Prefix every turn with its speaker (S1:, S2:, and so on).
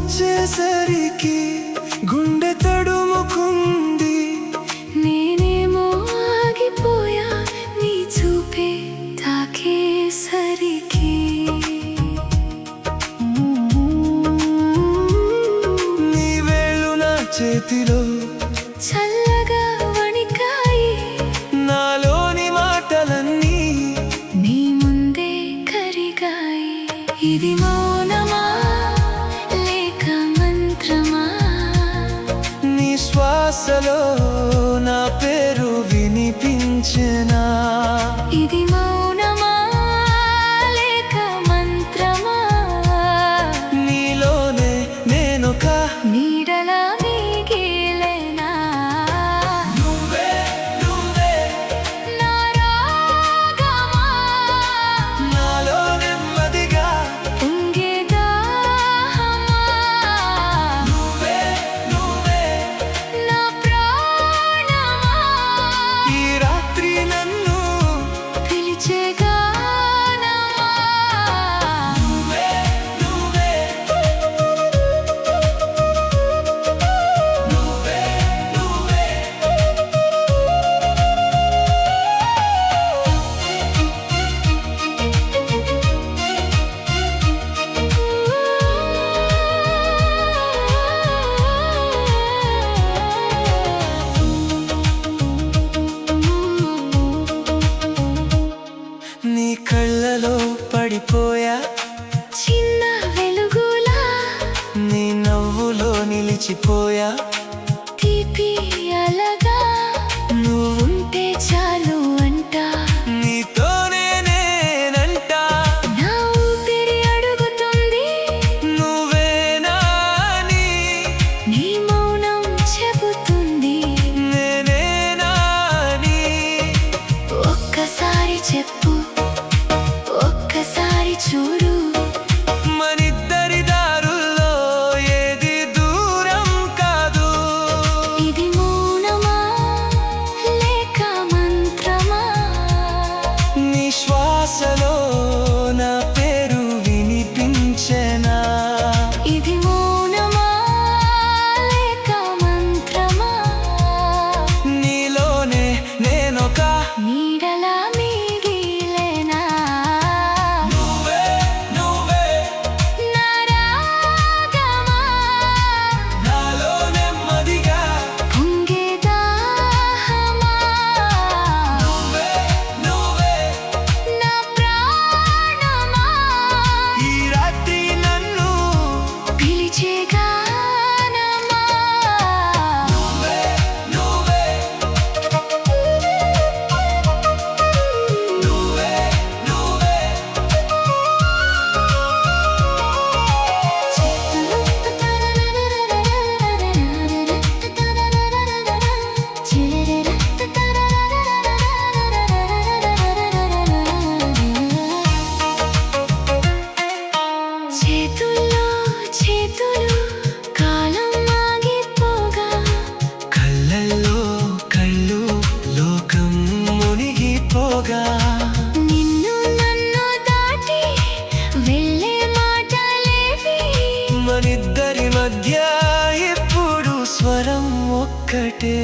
S1: వచ్చేసరికి గుండె తడుముకుంది.
S2: నేనేమో ఆగిపోయా నీ చూపే తాకేసరికి.
S1: నీ వేళ్ళు నా చేతిలో
S2: చల్లగా వణికాయి.
S1: నాలోని మాటలన్నీ
S2: నీ ముందే కరిగాయి. ఇది మౌనమా లేక మంత్రమా?
S1: నీ శ్వాసలో నా పేరు వినిపించెనా?
S2: ఇది మౌనమా లేక మంత్రమా?
S1: నీలోనే నేనొక
S2: నీడలా మిగిలేనా?
S1: నువ్వే నువ్వే
S2: నా రాగమా?
S1: నాలో నెమ్మదిగా
S2: పొంగే దాహమా?
S1: నువ్వే నువ్వే
S2: నా ప్రాణమా?
S1: ఈ రాత్రి నన్ను
S2: పిలిచే గానమా?
S1: నువ్వే నువ్వే నువ్వే నువ్వే నీ కళ్ళలో పడిపోయా,
S2: చిన్న వెలుగులా
S1: నీ నవ్వులో నిలిచిపోయా.
S2: తీపి అలగా నువ్వుంటే చాలు అంట.
S1: నీతోనే నేనంట.
S2: నా ఊపిరి అడుగుతుంది
S1: నువ్వేనా అని,
S2: నీ మౌనం చెబుతుంది
S1: నేనేనా అని.
S2: ఒక్కసారి చెప్పు, ఒక్కసారి చూడు.
S1: మనిద్దరి దారుల్లో ఏది దూరం కాదు.
S2: ఇది మౌనమా లేక మంత్రమా?
S1: నీ శ్వాసలో నా పేరు వినిపించెనా?
S2: ఇది మౌనమా లేక మంత్రమా?
S1: నీలోనే నేనొక
S2: నీడలా మిగిలేనా?
S1: నువ్వే నువ్వే
S2: నా రాగమా?
S1: నాలో నెమ్మదిగా
S2: పొంగే దాహమా?
S1: నువ్వే నువ్వే
S2: నా ప్రాణమా?
S1: ఈ రాత్రి నన్ను
S2: పిలిచే గానమా?
S1: నువ్వే నువ్వే నువ్వే నువ్వే
S2: చేతుల్లో చేతులు కాలం ఆగిపోగా,
S1: కళ్ళల్లో కళ్ళు లోకం మునిగిపోగా.
S2: నిన్ను నన్ను దాటి వెళ్ళే మాటలేవి.
S1: మనిద్దరి మధ్య ఎప్పుడు స్వరం ఒక్కటే.